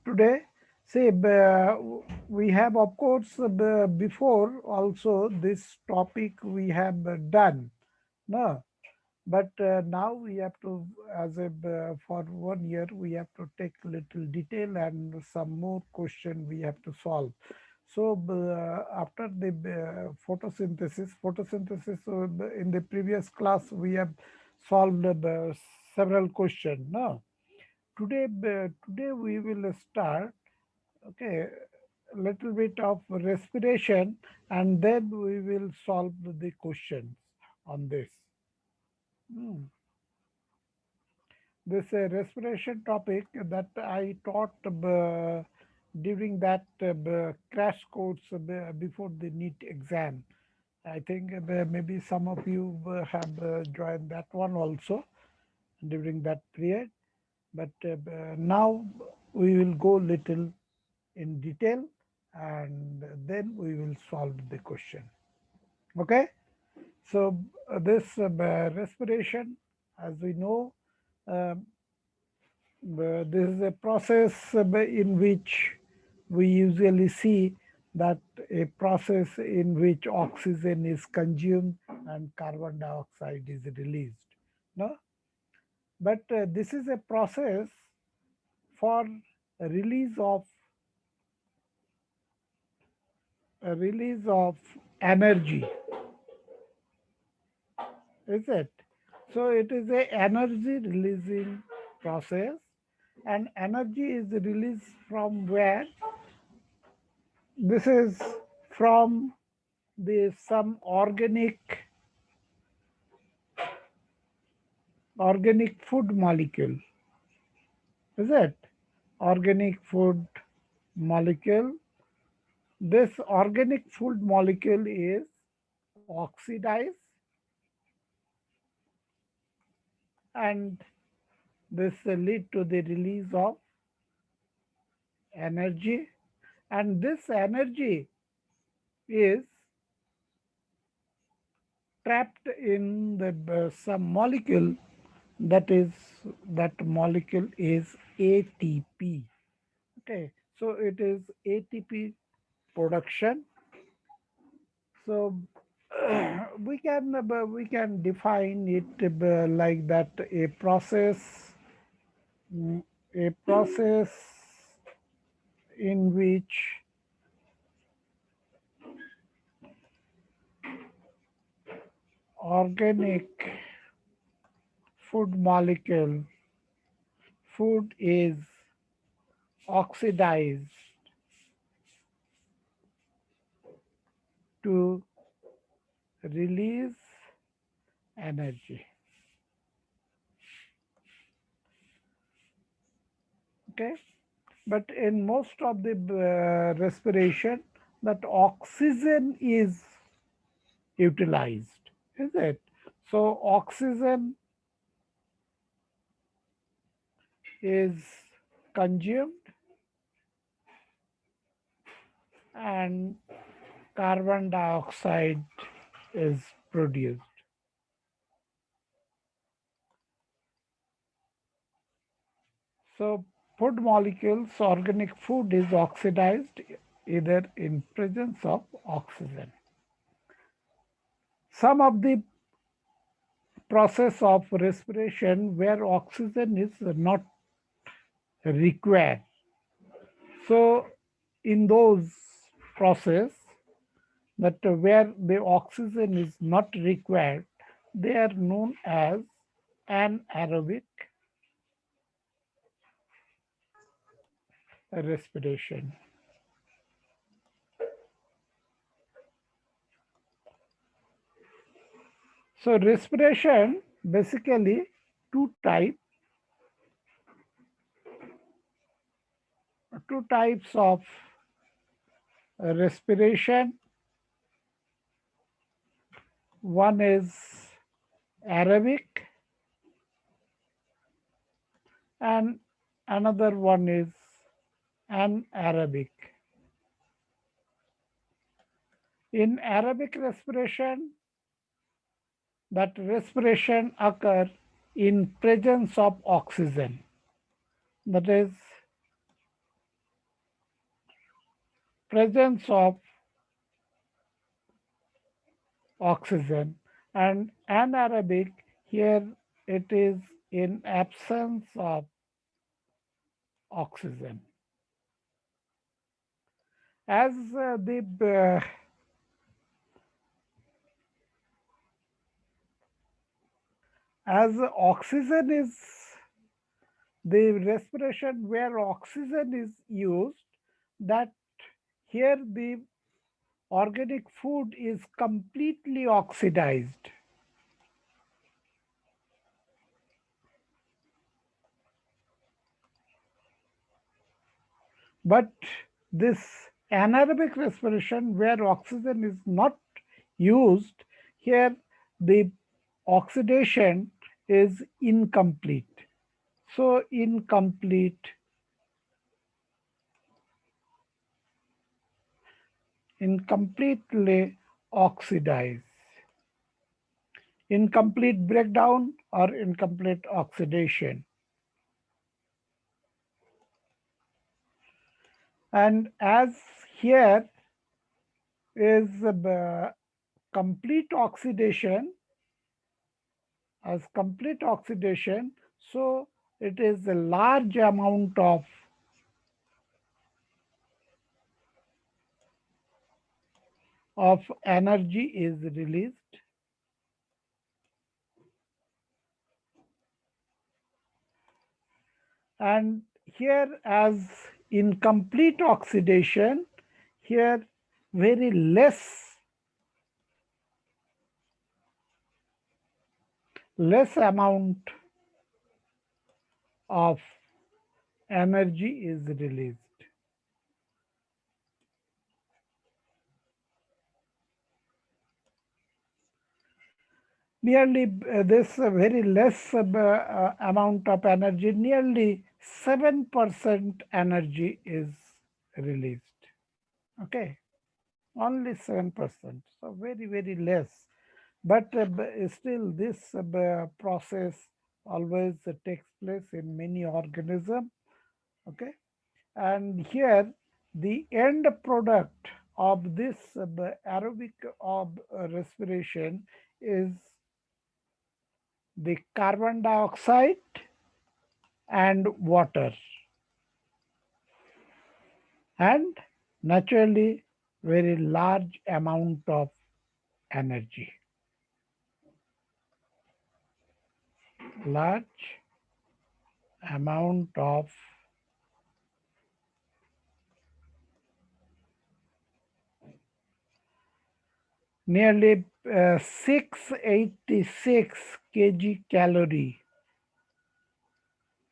today, see, we have, of course, before also this topic we have done, no? But now we have to, as a for 1 year, we have to take little detail and some more question we have to solve. So after the photosynthesis, in the previous class we have solved several questions. No, today we will start. Okay, a little bit of respiration, and then we will solve the questions on this. Hmm. This respiration topic that I taught during that crash course before the NEET exam. I think maybe some of you have joined that one also during that period. But now we will go little in detail, and then we will solve the question. Okay. So this respiration, as we know, um, this is a process in which we usually see that a process in which oxygen is consumed and carbon dioxide is released. No, but this is a process for release of release of energy, is it? So it is a energy releasing process, and energy is released from where? This is from the some organic food molecule, is it? Organic food molecule. This organic food molecule is oxidized, and this lead to the release of energy, and this energy is trapped in the some molecule, that molecule is ATP. Okay, so it is ATP production. So we can define it like that: mm, a process in which organic food molecule, food is oxidized to release energy. Okay, but in most of the respiration, that oxygen is utilized, is it? So oxygen is consumed and carbon dioxide is produced. So food molecules, organic food is oxidized either in presence of oxygen. Some of the process of respiration where oxygen is not required. So in those process that where the oxygen is not required, they are known as anaerobic respiration. So respiration basically two types of respiration. One is aerobic and another one is anaerobic. In aerobic respiration, that respiration occur in presence of oxygen. That is, presence of oxygen, and anaerobic, here it is in absence of oxygen. As as oxygen is the respiration where oxygen is used, that here the organic food is completely oxidized. But this anaerobic respiration where oxygen is not used, here the oxidation is incomplete. So incompletely oxidized. Incomplete breakdown or incomplete oxidation. And as here is complete oxidation, as complete oxidation, so it is a large amount of energy is released. And here as incomplete oxidation, here very less amount of energy is released. Nearly this very less amount of energy, nearly 7% energy is released. Okay, only 7%. So very less. But still this process always takes place in many organisms. Okay, and here the end product of this aerobic of respiration is the carbon dioxide and water, and naturally very large amount of energy. Large amount of nearly 686 kg calorie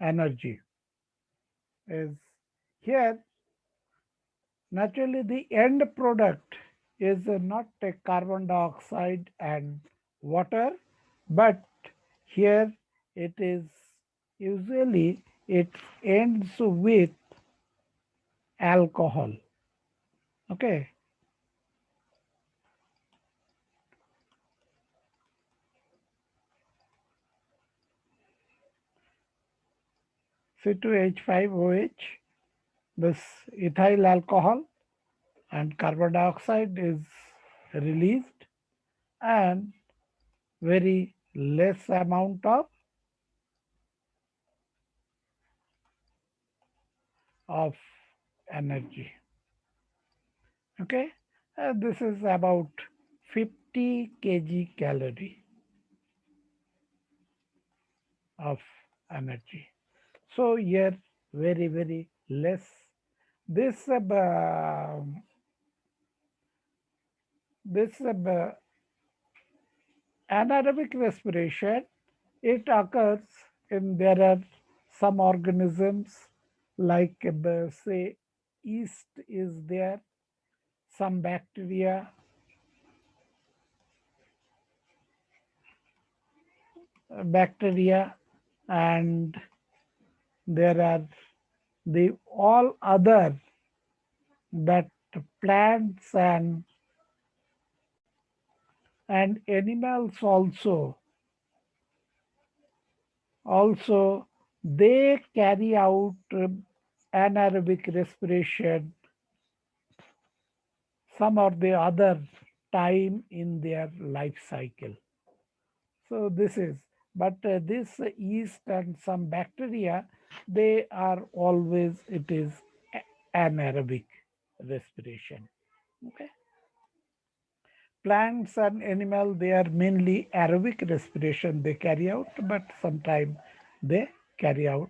energy is here. Naturally, the end product is not a carbon dioxide and water, but here it is usually it ends with alcohol. Okay, C2H5OH, this ethyl alcohol and carbon dioxide is released, and very less amount of energy. Okay, this is about 50 kg calorie of energy. So here very less. This this anaerobic respiration, it occurs in there are some organisms like say yeast is there, some bacteria, and there are the all other that plants and animals also they carry out anaerobic respiration some or the other time in their life cycle. So this is, but this yeast and some bacteria, they are always, it is anaerobic respiration. Okay. Plants and animal, they are mainly aerobic respiration they carry out, but sometimes they carry out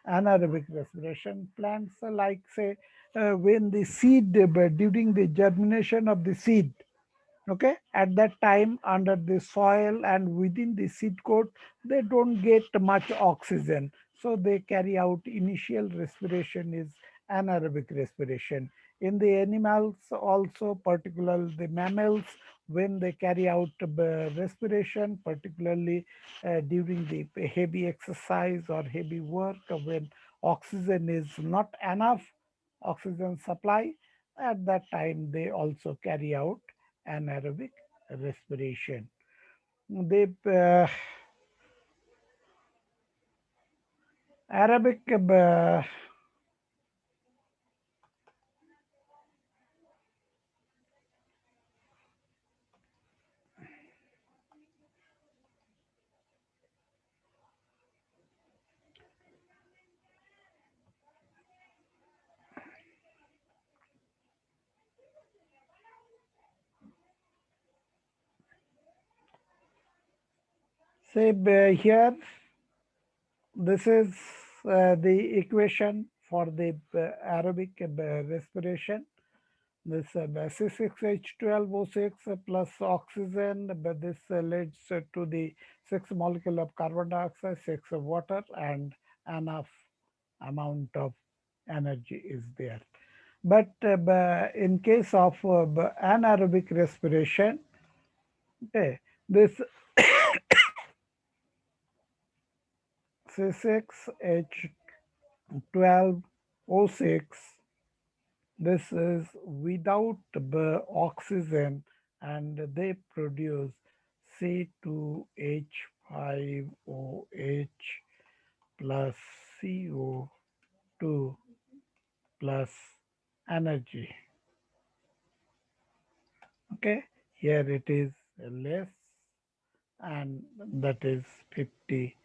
anaerobic respiration. Plants like say when the seed, during the germination of the seed, okay, at that time under the soil and within the seed coat, they don't get much oxygen, so they carry out initial respiration is anaerobic respiration. In the animals also, particularly the mammals, when they carry out respiration, particularly during the heavy exercise or heavy work, when oxygen is not enough, oxygen supply, at that time they also carry out anaerobic respiration. The Arabic say here, this is the equation for the Arabic respiration. This C6H12O6 plus oxygen, but this leads to the 6 molecule of carbon dioxide, 6 of water, and enough amount of energy is there. But in case of anaerobic respiration, okay, this C6H12O6, this is without the oxygen, and they produce C2H5OH plus CO2 plus energy. Okay, here it is less, and that is 50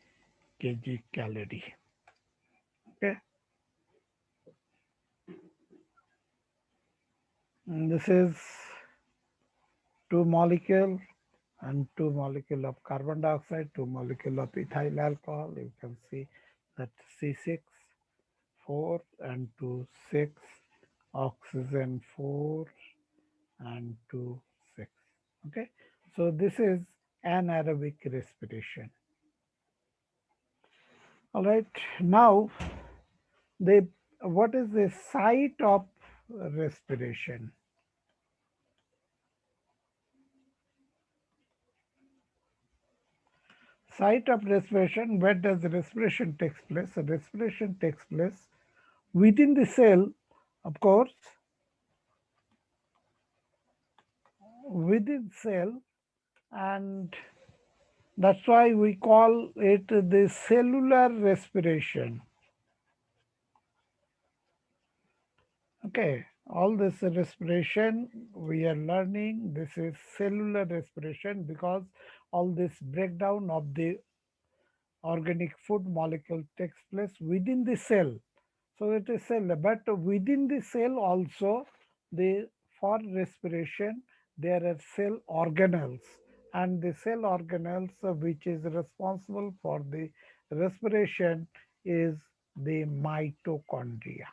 kg calorie. Okay, and this is 2 molecule and 2 molecule of carbon dioxide, 2 molecule of ethyl alcohol. You can see that C6 4 and 2 6, oxygen 4 and 2 6. Okay, so this is anaerobic respiration. All right, now the what is the site of respiration? Site of respiration, where does the respiration takes place? The respiration takes place within the cell, of course, within cell, and that's why we call it the cellular respiration. Okay, all this respiration we are learning, this is cellular respiration, because all this breakdown of the organic food molecule takes place within the cell. So it is cell, but within the cell also, the for respiration there are cell organelles, and the cell organelles which is responsible for the respiration is the mitochondria.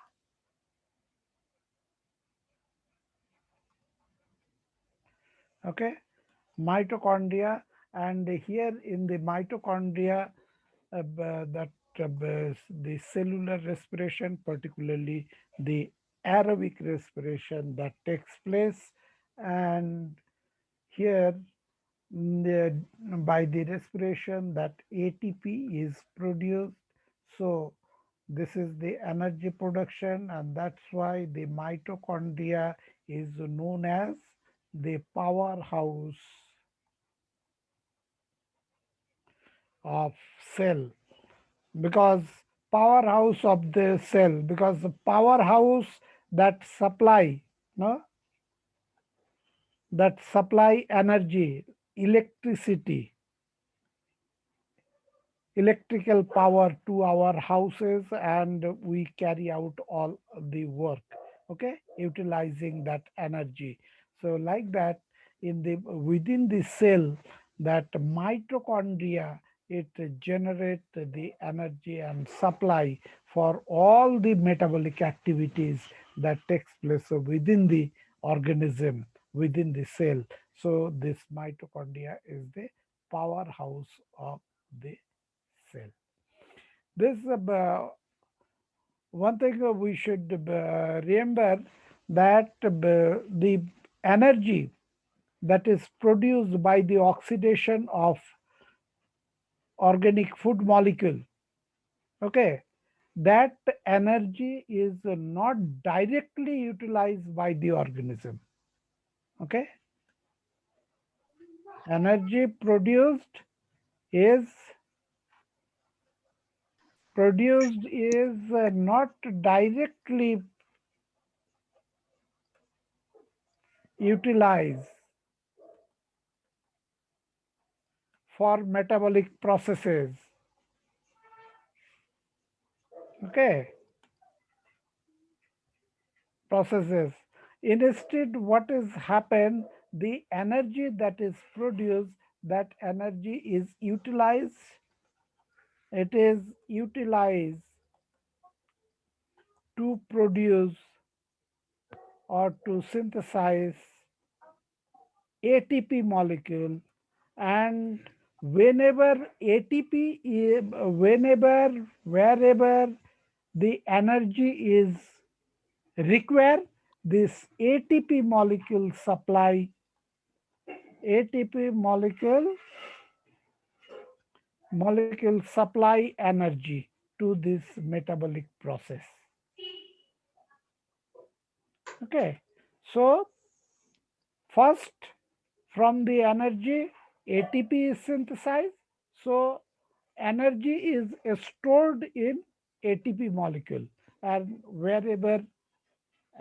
Okay, mitochondria, and here in the mitochondria, that the cellular respiration, particularly the aerobic respiration that takes place, and here by the respiration that ATP is produced. So this is the energy production, and that's why the mitochondria is known as the powerhouse of cell, because powerhouse of the cell, because the powerhouse that supply, no, that supply energy, electricity, electrical power to our houses, and we carry out all the work, okay, utilizing that energy. So like that, in the within the cell, that mitochondria, it generate the energy and supply for all the metabolic activities that takes place within the organism, within the cell. So this mitochondria is the powerhouse of the cell. This one thing we should remember, that the energy that is produced by the oxidation of organic food molecule, okay, that energy is not directly utilized by the organism, okay. Energy is produced is not directly utilized for metabolic processes, okay, processes. Instead, what is happen, the energy that is produced, that energy is utilized, it is utilized to produce or to synthesize ATP molecule. And whenever ATP, whenever, wherever the energy is required, this ATP molecule supply energy to this metabolic process. Okay. So first, from the energy, ATP is synthesized. So energy is stored in ATP molecule, and wherever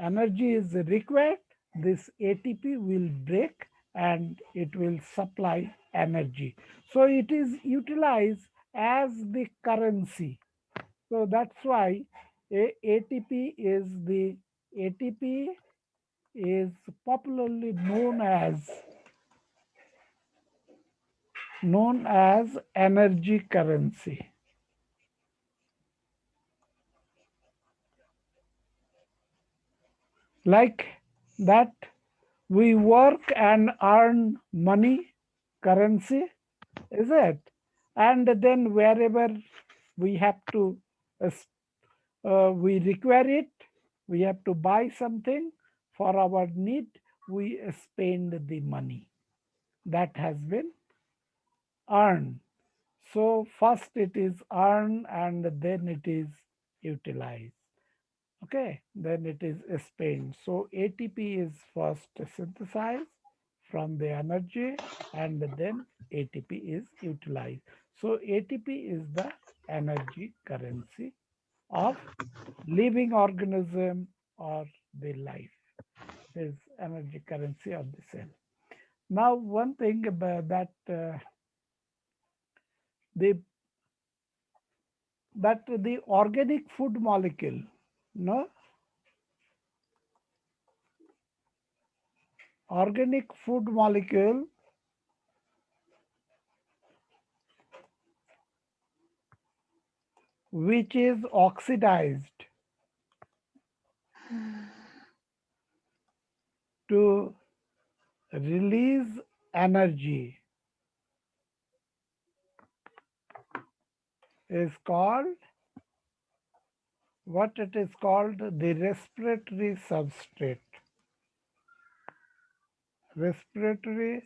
energy is required, this ATP will break and it will supply energy. So it is utilized as the currency. So that's why ATP is popularly known as energy currency. Like that, we work and earn money, currency, is it? And then wherever we have to, we require it, we have to buy something for our need, we spend the money that has been earned. So first it is earned and then it is utilized. Okay, then it is spent. So ATP is first synthesized from the energy and then ATP is utilized. So ATP is the energy currency of living organism or the life, is energy currency of the cell. Now one thing about that the the organic food molecule, no, organic food molecule which is oxidized to release energy is called, what it is called, the respiratory substrate. Respiratory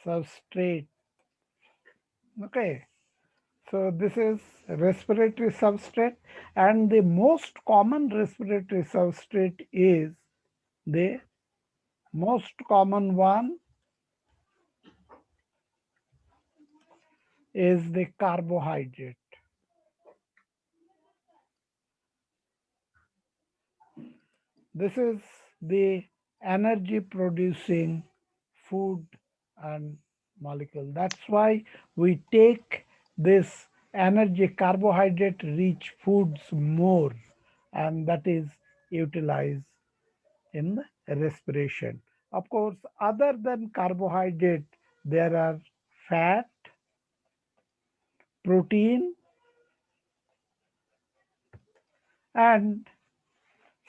substrate. Okay. So this is respiratory substrate, and the most common respiratory substrate is the most common one is the carbohydrate. This is the energy producing food and molecule. That's why we take this energy carbohydrate rich foods more, and that is utilized in respiration. Of course, other than carbohydrate, there are fat, protein, and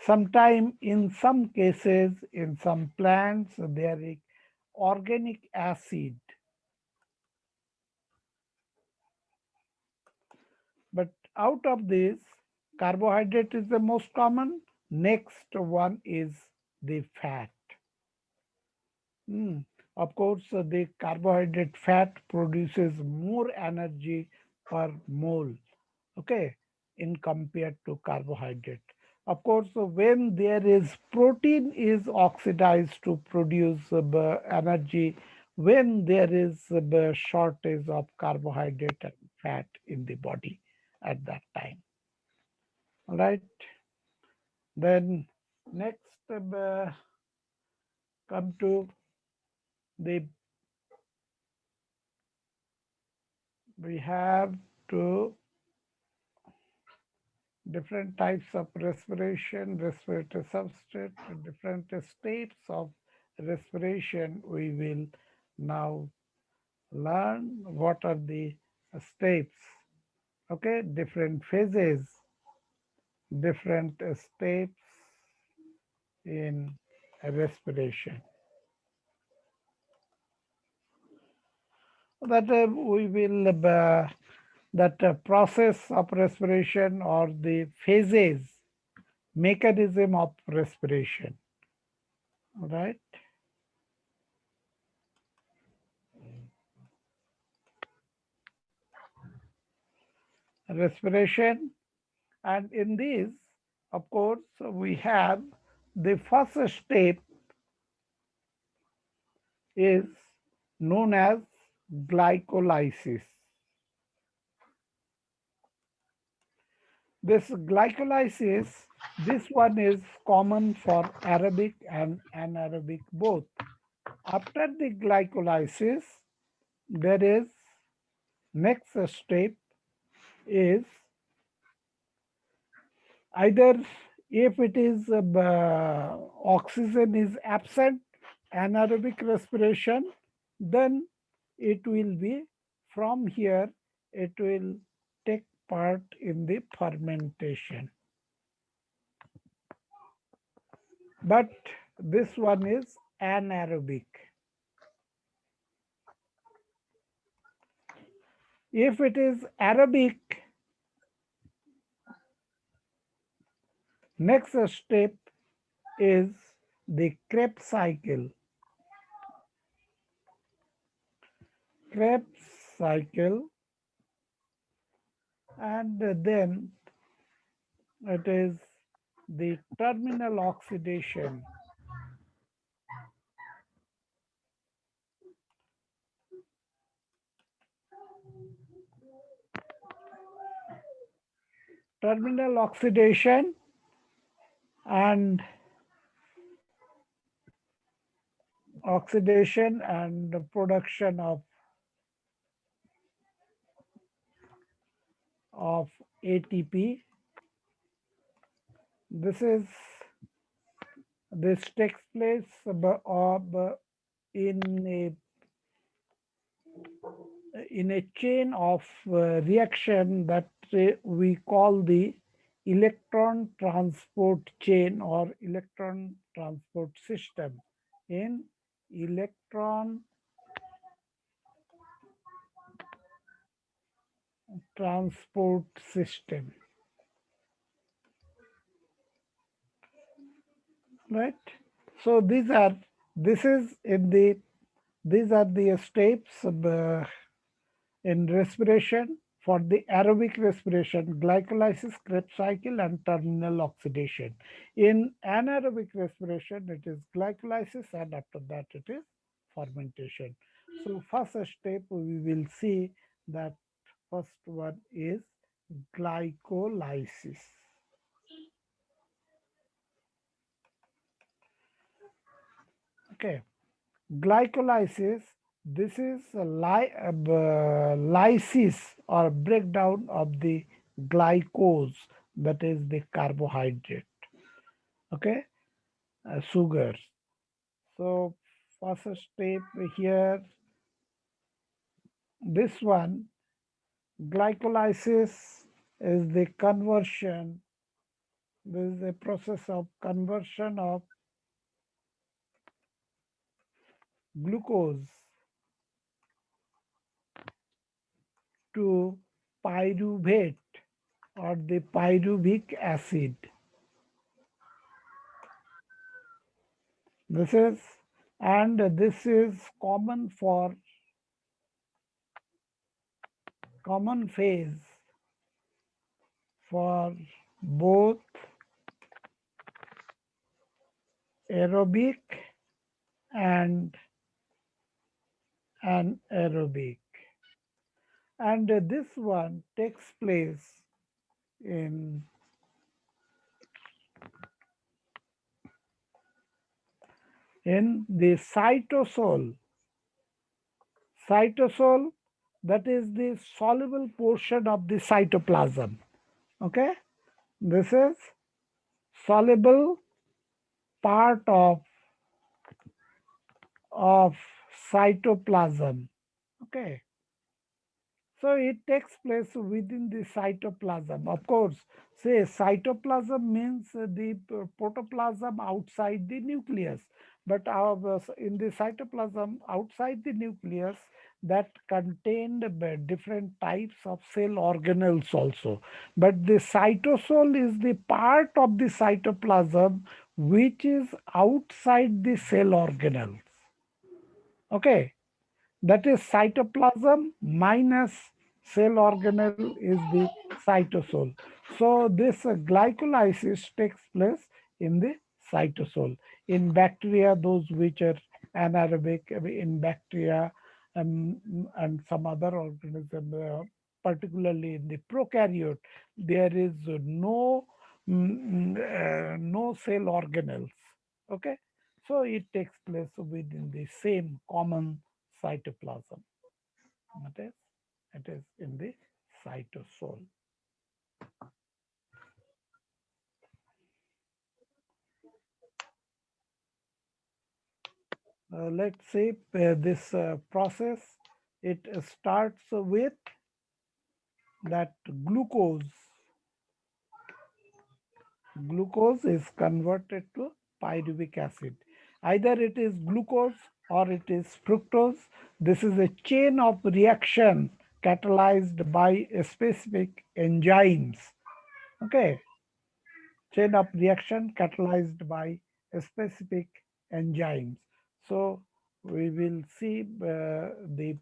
sometime in some cases, in some plants, there is organic acid. But out of this, carbohydrate is the most common. Next one is the fat. Mm. Of course, the carbohydrate fat produces more energy per mole, okay, in compared to carbohydrate. Of course, when there is protein is oxidized to produce energy, when there is shortage of carbohydrate and fat in the body at that time. All right. Then next, come to the we have to different types of respiration, respiratory substrate, different steps of respiration. We will now learn what are the steps. Okay, different phases, different steps in respiration. That we will that process of respiration or the phases mechanism of respiration. All right, respiration, and in this, of course, we have the first step is known as glycolysis. This glycolysis, this one is common for aerobic and anaerobic both. After the glycolysis, there is next step is either if it is oxygen is absent, anaerobic respiration, then it will be from here, it will take part in the fermentation. But this one is anaerobic. If it is aerobic, next step is the Krebs cycle. Krebs cycle, and then it is the terminal oxidation. Terminal oxidation and the production of ATP. This is this takes place in a in a chain of reaction that we call the electron transport chain or electron transport system. In electron transport system, right? So this is in the these are the steps in respiration for the aerobic respiration, glycolysis, Krebs cycle, and terminal oxidation. In anaerobic respiration, it is glycolysis, and after that, it is fermentation. So, first step we will see that first one is glycolysis. Okay. Glycolysis, this is a lysis or breakdown of the glycose, that is the carbohydrate. Okay, sugars. So first step here, this one, glycolysis is the conversion. This is the process of conversion of glucose to pyruvate or the pyruvic acid. This is, and this is common phase for both aerobic and anaerobic. And this one takes place in the cytosol. Cytosol, that is the soluble portion of the cytoplasm. Okay, this is soluble part of cytoplasm. Okay, so it takes place within the cytoplasm. Of course, say cytoplasm means the protoplasm outside the nucleus. But in the cytoplasm outside the nucleus, that contained different types of cell organelles also. But the cytosol is the part of the cytoplasm which is outside the cell organelles. Okay, that is cytoplasm minus cell organelle is the cytosol. So this glycolysis takes place in the cytosol. In bacteria, those which are anaerobic, in bacteria and some other organism, particularly in the prokaryote, there is no cell organelles. Okay, so it takes place within the same common cytoplasm. It is, it is in the cytosol. Let's see this process. It starts with that glucose. Glucose is converted to pyruvic acid. Either it is glucose or it is fructose. This is a chain of reaction catalyzed by specific enzymes. Okay, chain of reaction catalyzed by specific enzymes. So we will see the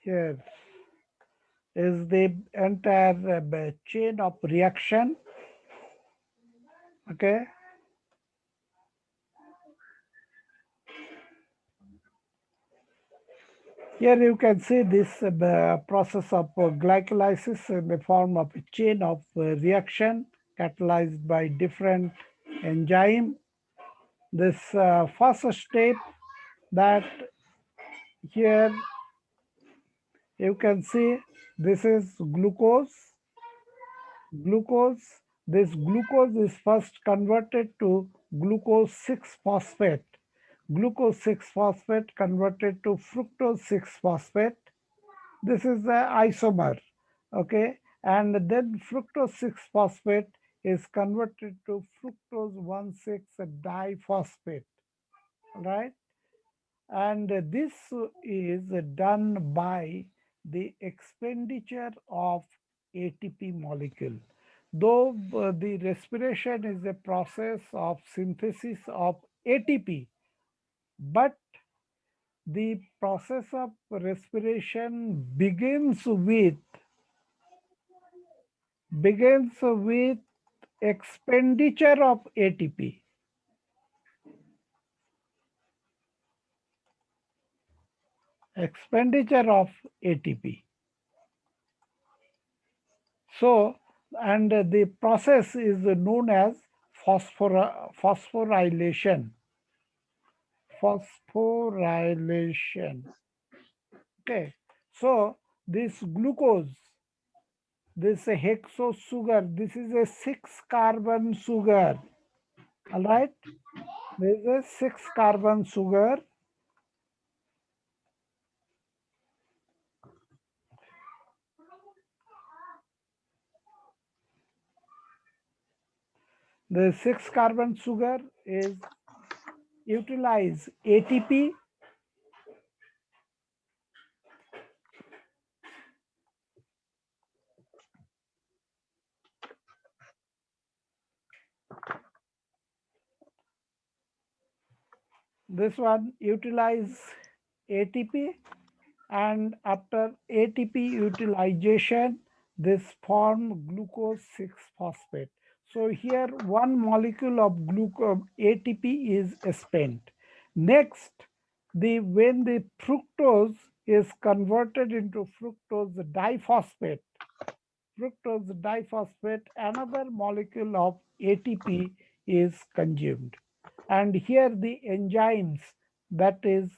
here is the entire chain of reaction. Okay, here you can see this process of glycolysis in the form of a chain of reaction catalyzed by different enzyme. This first step, that here you can see, this is glucose. Glucose, this glucose is first converted to glucose 6 phosphate. Glucose 6 phosphate converted to fructose 6 phosphate. This is the isomer. Okay, and then fructose 6 phosphate is converted to fructose 1,6 diphosphate. right? And this is done by the expenditure of ATP molecule. Though the respiration is a process of synthesis of ATP, but the process of respiration begins with expenditure of ATP. Expenditure of ATP. So, and the process is known as phosphorylation. Phosphorylation. Okay. So, this glucose, this hexose sugar, this is a six carbon sugar. All right. There is a six carbon sugar. The six carbon sugar is utilize ATP. This one utilize ATP, and after ATP utilization, this form glucose 6 phosphate. So here one molecule of glucose ATP is spent. Next, when the fructose is converted into fructose diphosphate, another molecule of ATP is consumed. And here the enzymes that is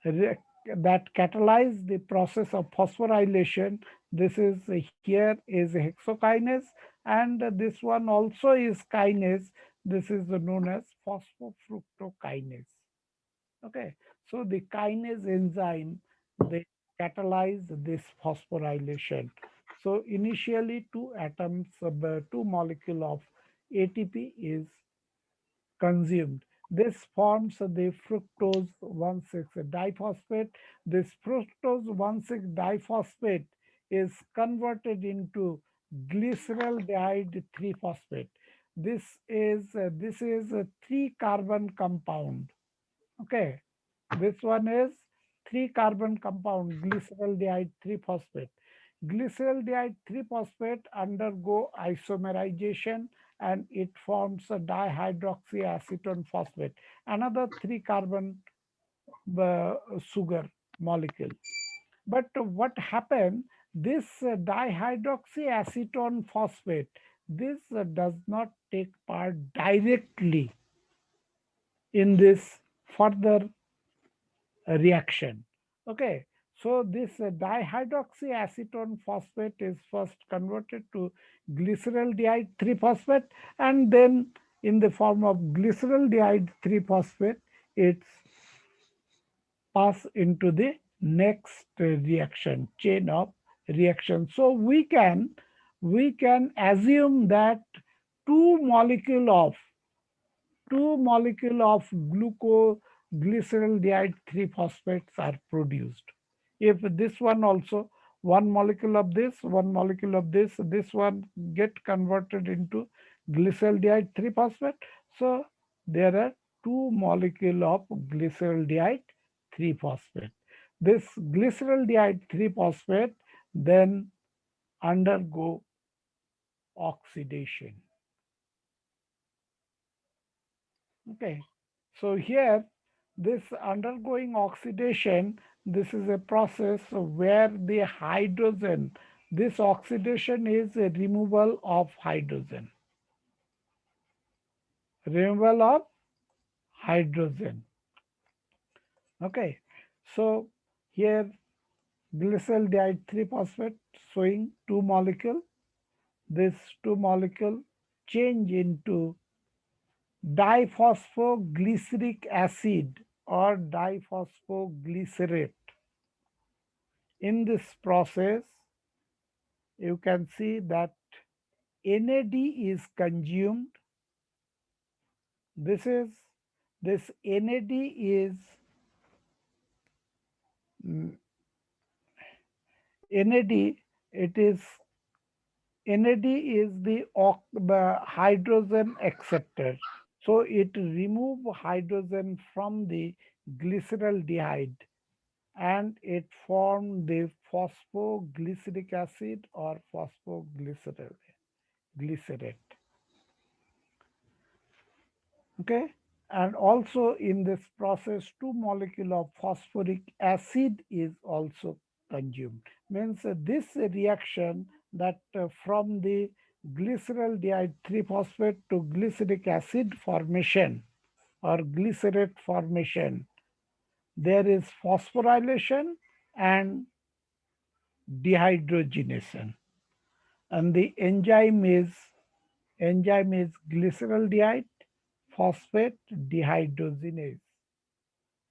re- that catalyze the process of phosphorylation. This is here is hexokinase, and this one also is kinase. This is known as phosphofructokinase. Okay, so the kinase enzyme, they catalyze this phosphorylation. So initially two molecule of ATP is consumed. This forms the fructose 1,6 diphosphate. This fructose 1,6 diphosphate is converted into glyceraldehyde 3 phosphate. This is a three carbon compound. Okay, this one is three carbon compound glyceraldehyde 3 phosphate. Glyceraldehyde 3 phosphate undergo isomerization and it forms a dihydroxyacetone phosphate, another three carbon sugar molecule. But what happened? This dihydroxyacetone phosphate, this does not take part directly in this further reaction. Okay, so this dihydroxyacetone phosphate is first converted to glyceraldehyde 3 phosphate, and then in the form of glyceraldehyde 3 phosphate, it's pass into the next reaction chain of reaction. So we can assume that two molecule of glucoglyceraldehyde 3 phosphates are produced. If this one also, one molecule of this one get converted into glyceraldehyde 3 phosphate. So there are two molecule of glyceraldehyde 3 phosphate. This glyceraldehyde 3 phosphate then undergo oxidation. Okay, so here this undergoing oxidation, this is a process where the hydrogen, this oxidation is a removal of hydrogen. Removal of hydrogen. Okay, so here glyceraldehyde 3 phosphate showing two molecule. This two molecule change into diphosphoglyceric acid or diphosphoglycerate. In this process, you can see that NAD is consumed. This is This NAD is mm, NAD. It is NAD is the hydrogen acceptor. So it remove hydrogen from the glyceraldehyde and it formed the phosphoglyceric acid or phosphoglycerate. Glycerate. Okay, and also in this process, two molecule of phosphoric acid is also consumed. Means this reaction that from the glyceraldehyde 3 phosphate to glyceric acid formation or glycerate formation, there is phosphorylation and dehydrogenation, and the enzyme is glyceraldehyde phosphate dehydrogenase.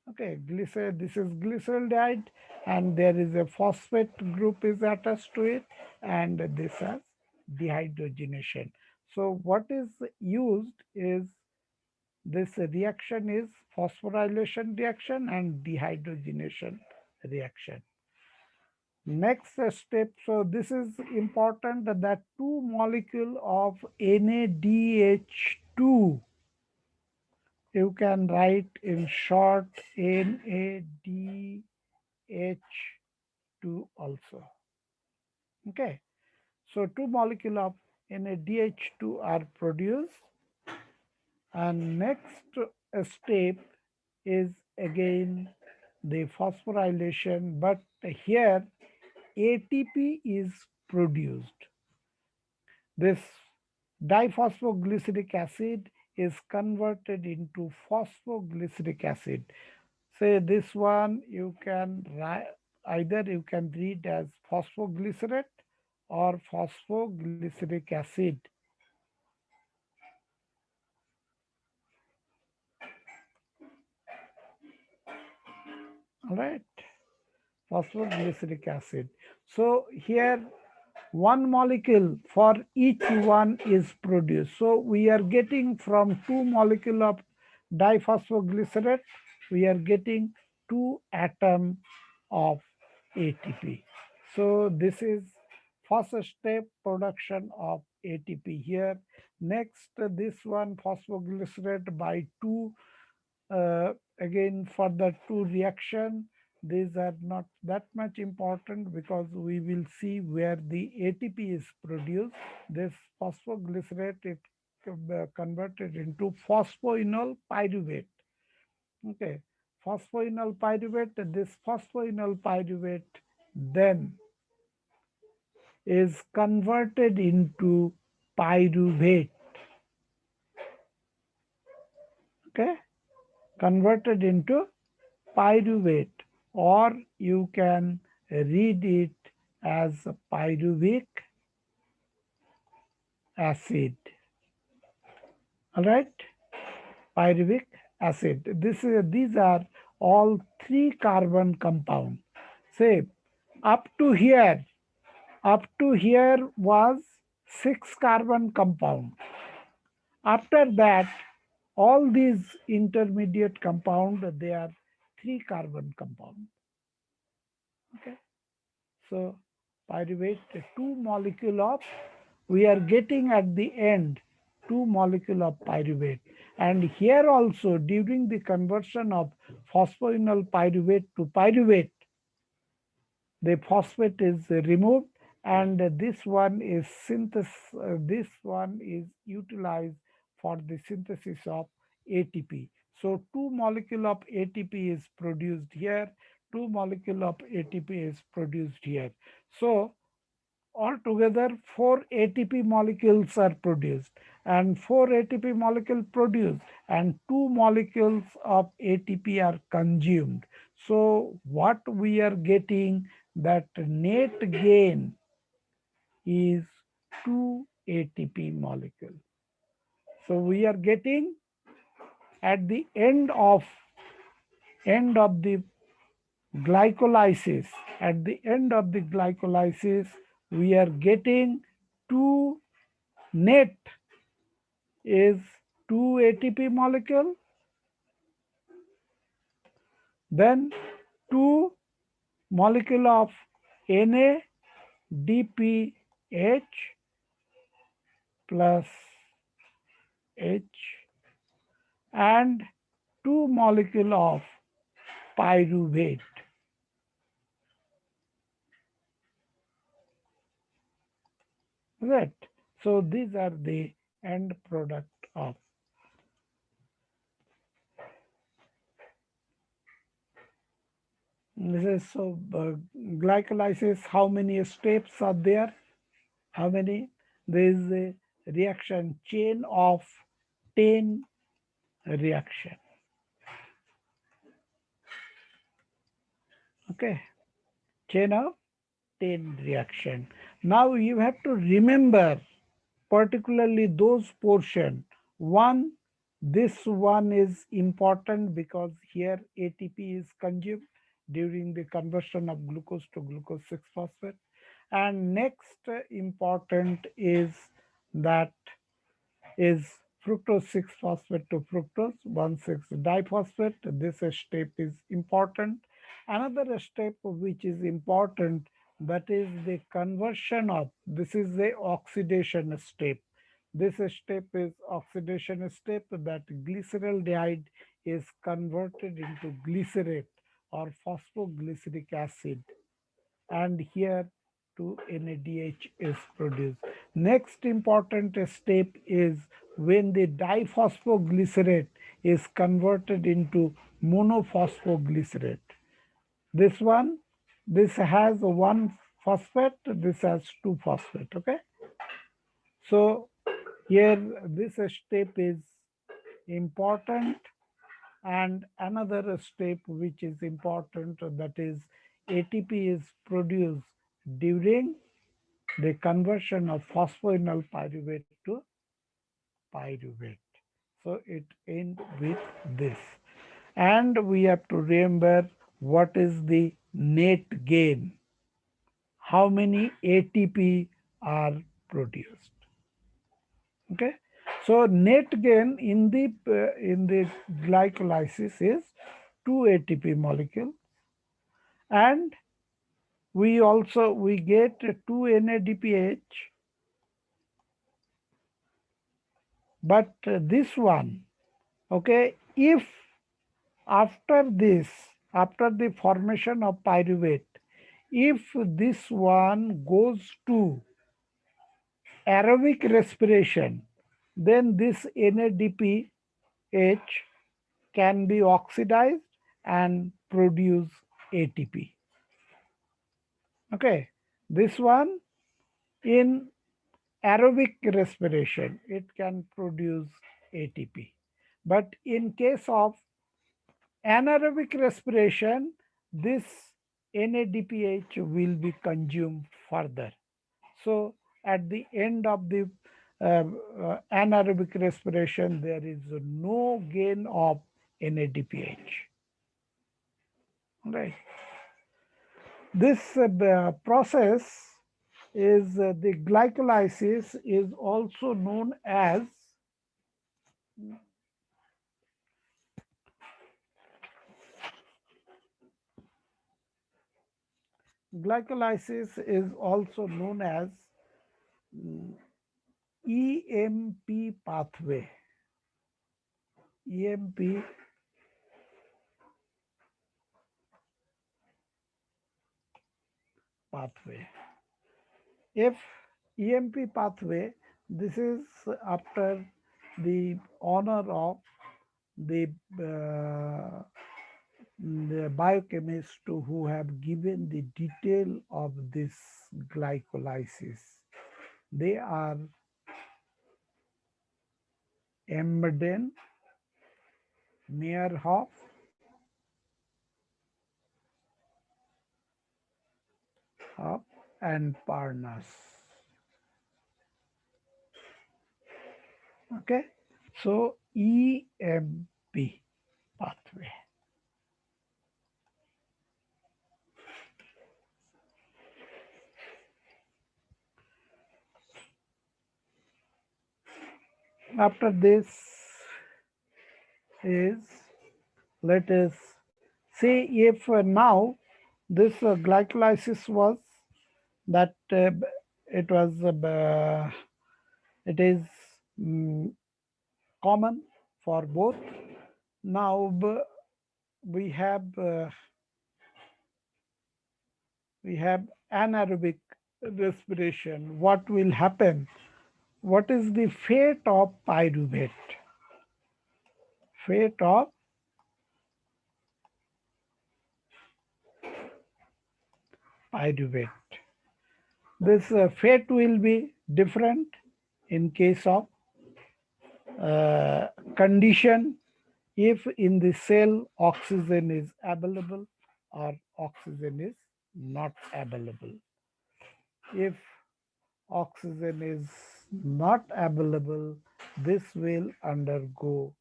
Okay, this is glyceraldehyde, and there is a phosphate group is attached to it, and this has dehydrogenation. So what is used is this reaction is phosphorylation reaction and dehydrogenation reaction. Next step, so this is important that two molecule of NADH2, you can write in short NADH2 also. Okay, so two molecule of NADH2 are produced, and next step is again the phosphorylation, but here ATP is produced. This diphosphoglyceric acid is converted into phosphoglyceric acid. Say this one you can either you can read as phosphoglycerate or phosphoglyceric acid. All right, phosphoglyceric acid. So here one molecule for each one is produced. So we are getting from two molecule of diphosphoglycerate, we are getting two atom of ATP. So this is first step production of ATP here. Next, this one phosphoglycerate by two, again for the two reaction, these are not that much important because we will see where the ATP is produced. This phosphoglycerate is converted into phosphoenol pyruvate. Okay, phosphoenol pyruvate. This phosphoenol pyruvate then is converted into pyruvate. Okay, converted into pyruvate, or you can read it as pyruvic acid. All right, pyruvic acid. These are all three carbon compound. Say up to here, was six carbon compound. After that, all these intermediate compound, they are three carbon compound. Okay. So pyruvate, two molecule of, we are getting at the end two molecule of pyruvate. And here also during the conversion of phosphoenol pyruvate to pyruvate, the phosphate is removed and this one is utilized for the synthesis of ATP. So two molecule of ATP is produced here, two molecule of ATP is produced here. So altogether, 4 ATP molecules are produced, and 4 ATP molecules produced, and 2 molecules of ATP are consumed. So, what we are getting, that net gain is 2 ATP molecule. So, we are getting at the end of the glycolysis, at the end of the glycolysis, we are getting two net is 2 ATP molecule, Then 2 molecule of NADPH plus H and 2 molecule of pyruvate. Right. So these are the end product of this is so glycolysis. How many steps are there? How many? There is a reaction chain of 10 reaction. Okay, chain of 10 reaction. Now you have to remember particularly those portion. One, this one is important because here ATP is consumed during the conversion of glucose to glucose 6-phosphate. And next important is that is fructose 6-phosphate to fructose 1,6-diphosphate. This step is important. Another step which is important, that is the conversion of, this is the oxidation step. This step is oxidation step, that glyceraldehyde is converted into glycerate or phosphoglyceric acid, and here 2 NADH is produced. Next important step is when the diphosphoglycerate is converted into monophosphoglycerate. This one, this has one phosphate, this has two phosphate. Okay. So here this step is important, and another step which is important, that is ATP is produced during the conversion of phosphoenol pyruvate to pyruvate. So it ends with this. And we have to remember what is the net gain, how many ATP are produced. Okay, so net gain in the glycolysis is 2 ATP molecule, and we get 2 NADPH, but this one, okay, if after this, after the formation of pyruvate, if this one goes to aerobic respiration, then this NADPH can be oxidized and produce ATP. Okay, this one in aerobic respiration, it can produce ATP. But in case of anaerobic respiration, this NADPH will be consumed further. So at the end of the anaerobic respiration, there is no gain of NADPH. Right. This process is the glycolysis is also known as glycolysis is also known as mm, EMP pathway. EMP pathway. If EMP pathway, this is after the honor of the, uh, the biochemists who have given the detail of this glycolysis. They are Emden, Meyerhoff, and Parnas. Okay, so EMP pathway. After this is, let us Say if now this glycolysis was that it was it is mm, common for both. Now we have we have anaerobic respiration. What will happen? What is the fate of pyruvate? Fate of pyruvate. This fate will be different in case of uh, condition if in the cell oxygen is available or oxygen is not available. If oxygen is not available, this will undergo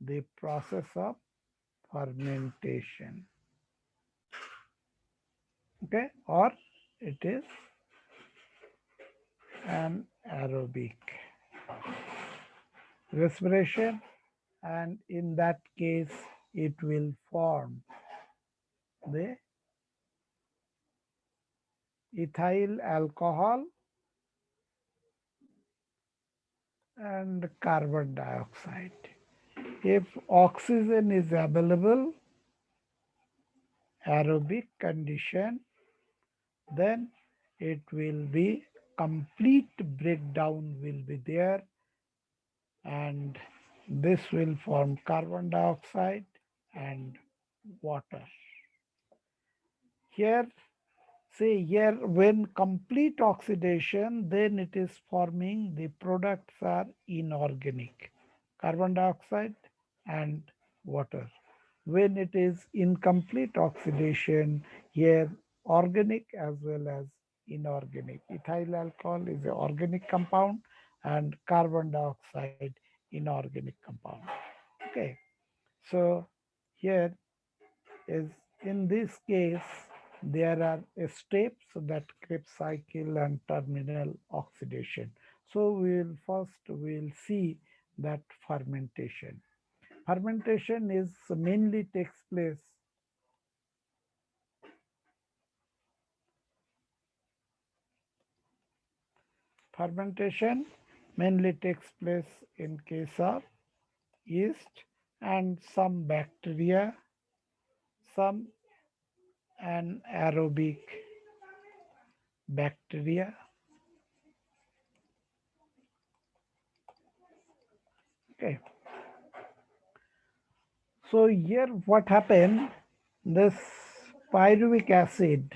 the process of fermentation. Okay, or it is an aerobic respiration, and in that case it will form the ethyl alcohol and carbon dioxide. If oxygen is available, aerobic condition, then it will be complete breakdown will be there, and this will form carbon dioxide and water. Here, say here when complete oxidation, then it is forming the products are inorganic, carbon dioxide and water. When it is incomplete oxidation, here organic as well as inorganic. Ethyl alcohol is an organic compound and carbon dioxide inorganic compound. Okay, so here is in this case there are steps that Krebs cycle and terminal oxidation. So we will see that fermentation. Fermentation is mainly takes place fermentation mainly takes place in case of yeast and some bacteria, some anaerobic bacteria. Okay, so here what happened, this pyruvic acid,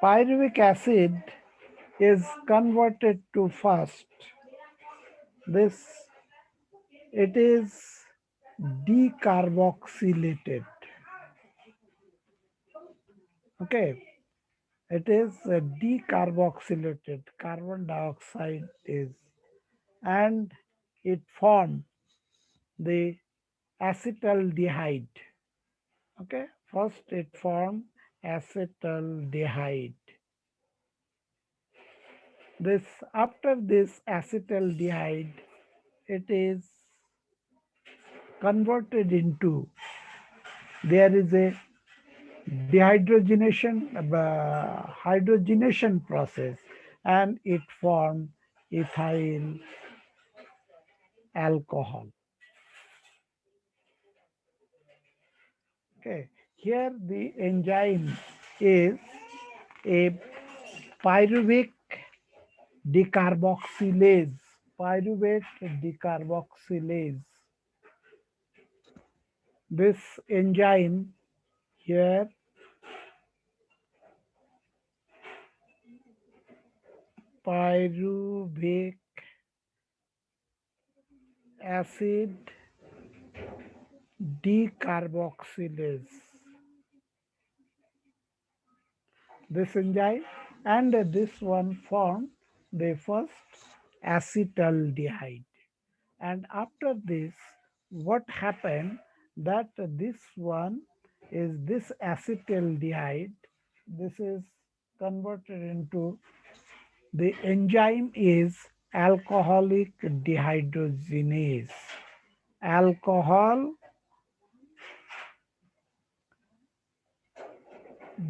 pyruvic acid is converted to first this, it is decarboxylated. Okay, it is decarboxylated carbon dioxide is, and it formed the acetaldehyde. Okay, first it formed acetaldehyde. This after this acetaldehyde, it is converted into, there is a dehydrogenation hydrogenation process, and it formed ethyl alcohol. Okay, here the enzyme is a pyruvic decarboxylase, pyruvate decarboxylase. This enzyme here, pyruvic acid decarboxylase, this enzyme, and this one formed the first acetaldehyde. And after this, what happened, that this one is this acetaldehyde, this is converted into The enzyme is alcoholic dehydrogenase. Alcohol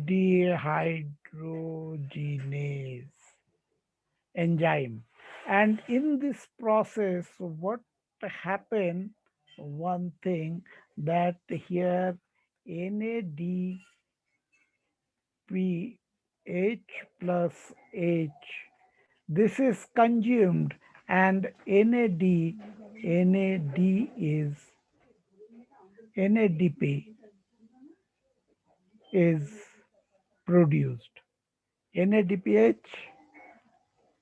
dehydrogenase enzyme. And in this process, what happen? One thing that here NADPH plus H, this is consumed, and NAD is NADP is produced. NADPH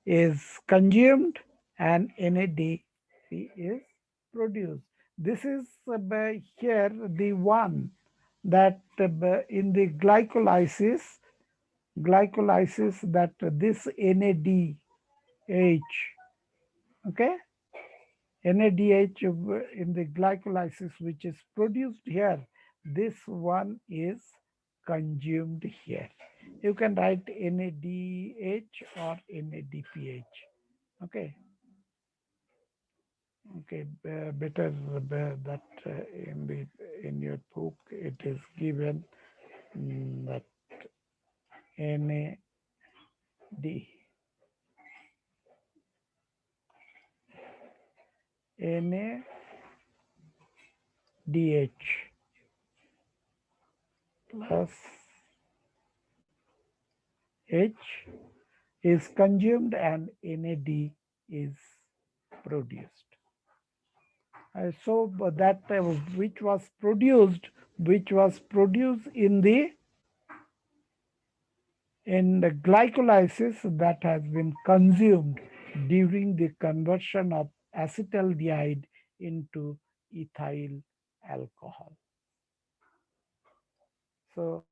is consumed and NADP is produced. This is here the one that in the glycolysis that this NADH, okay, NADH in the glycolysis which is produced here, this one is consumed here. You can write NADH or NADPH. Okay, okay, better that in your book it is given that NAD, NADH plus H is consumed and NAD is produced. So that which was produced in the glycolysis that has been consumed during the conversion of acetaldehyde into ethyl alcohol. So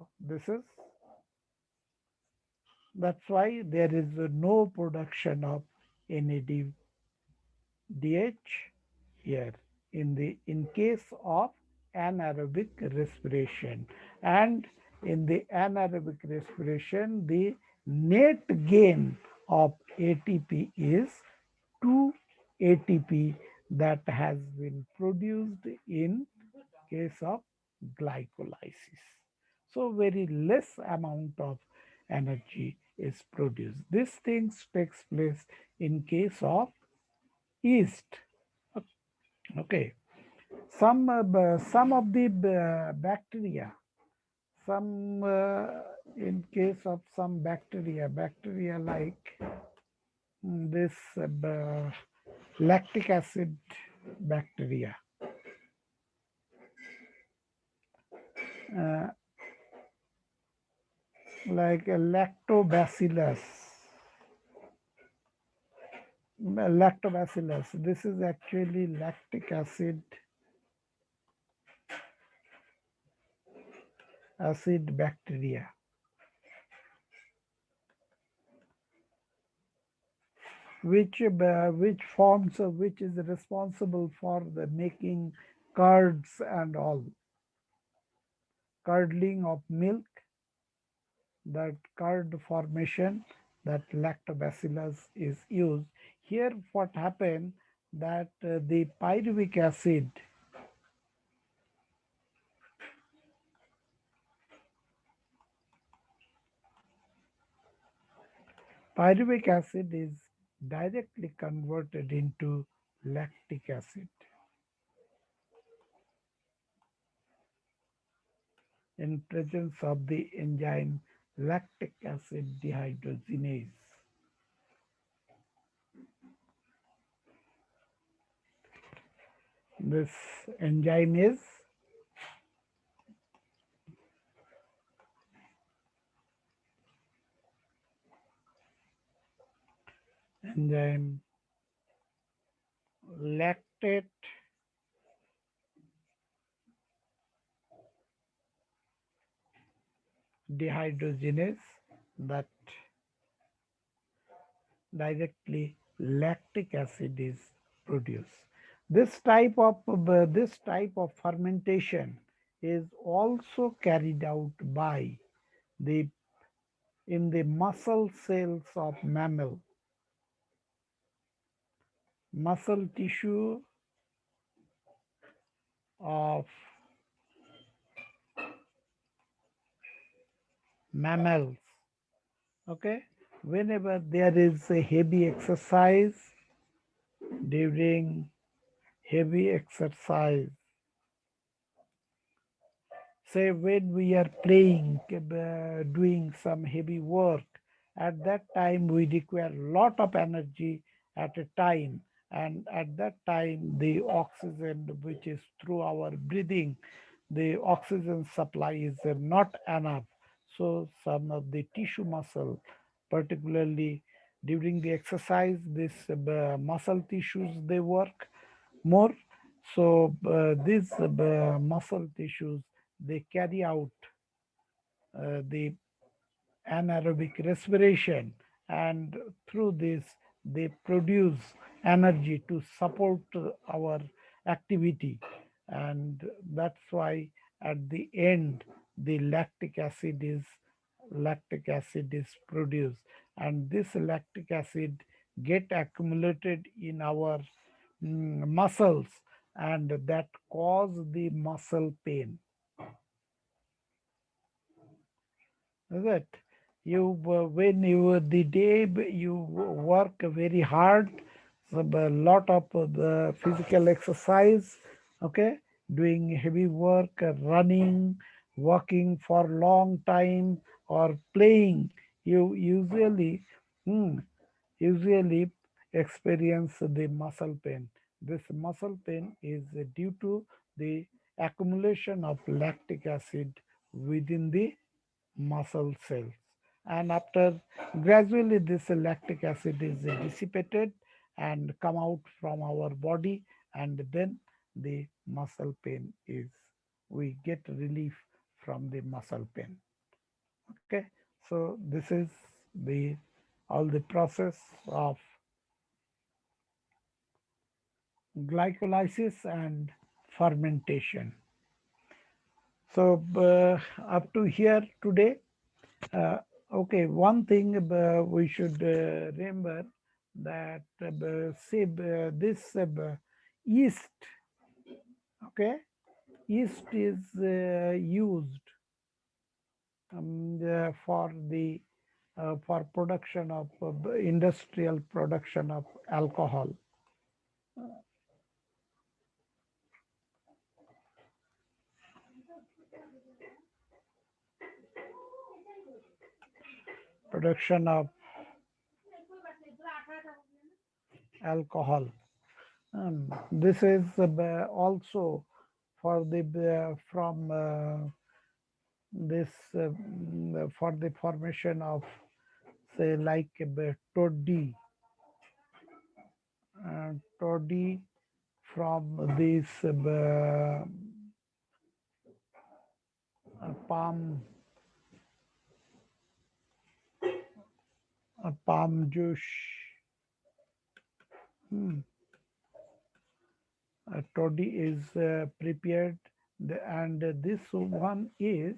that's why there is no production of NAD DH here in case of anaerobic respiration. And in the anaerobic respiration, the net gain of ATP is 2 ATP that has been produced in case of glycolysis. So very less amount of energy is produced. This things takes place in case of yeast. Okay, some of the bacteria, some in case of some bacteria like this lactic acid bacteria, uh, like lactobacillus. This is actually lactic acid bacteria, which is responsible for the making curds and all, curdling of milk, that curd formation, that lactobacillus is used. Here what happened that the pyruvic acid is directly converted into lactic acid in presence of the enzyme lactic acid dehydrogenase. This enzyme is enzyme lactate dehydrogenase that directly lactic acid is produced. This type of fermentation is also carried out by the in the muscle cells of mammal. muscle tissue of mammals. Okay, whenever there is a heavy exercise, during heavy exercise, say when we are playing, doing some heavy work, at that time we require lot of energy at a time, and at that time the oxygen which is through our breathing, the oxygen supply is not enough. So some of the tissue muscle, particularly during the exercise, this muscle tissues they work more. So these muscle tissues they carry out the anaerobic respiration, and through this they produce energy to support our activity, and that's why at the end the lactic acid is produced, and this lactic acid get accumulated in our muscles, and that cause the muscle pain. Is it? You when you the day you work very hard, so a lot of the physical exercise, okay, doing heavy work, running, walking for long time, or playing, you hmm, usually experience the muscle pain. This muscle pain is due to the accumulation of lactic acid within the muscle cells. And after gradually this lactic acid is dissipated and come out from our body, and then the muscle pain is, we get relief from the muscle pain. Okay, so this is the all the process of glycolysis and fermentation. So up to here today. Okay, one thing we should remember that say this yeast, okay, yeast is used for the for production of industrial production of alcohol, production of alcohol. This is also for the from this for the formation of say like toddy from this palm palm juice. Hmm. Toddy is prepared, and this one is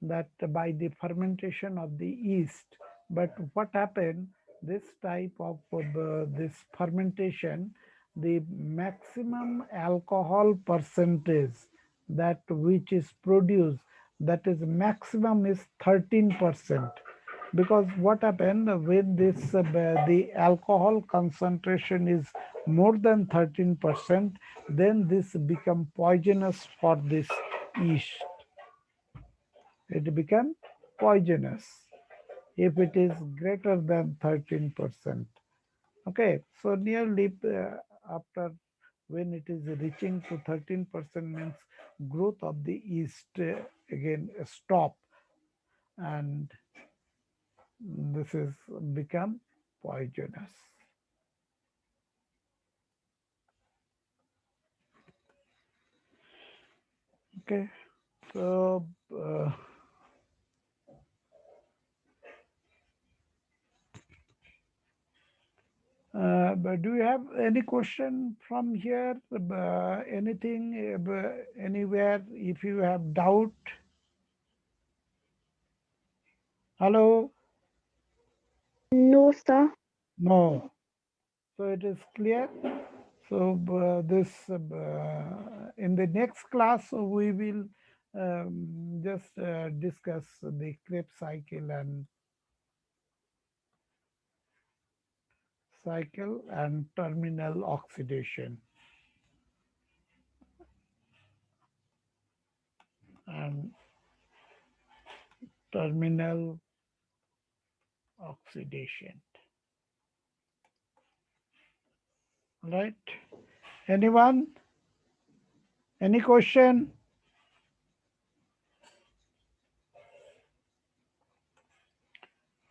that by the fermentation of the yeast. But what happened, this type of this fermentation, the maximum alcohol percentage that which is produced, that is maximum is 13%. Because what happened when this the alcohol concentration is more than 13%, then this become poisonous for this yeast. It become poisonous if it is greater than 13%. Okay, so nearly after when it is reaching to 13% means growth of the yeast again stop, and this is become poisonous. Okay, so but do you have any question from here? Anything, anywhere? If you have doubt, hello? No, sir. No. So it is clear. So this in the next class we will just discuss the Krebs cycle and terminal oxidation and terminal oxidation. Right? Anyone? Any question?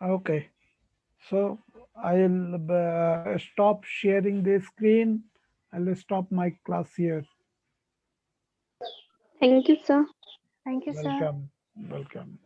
Okay. So I'll stop sharing the screen. I'll stop my class here. Thank you, sir. Thank you, sir. Welcome. Welcome.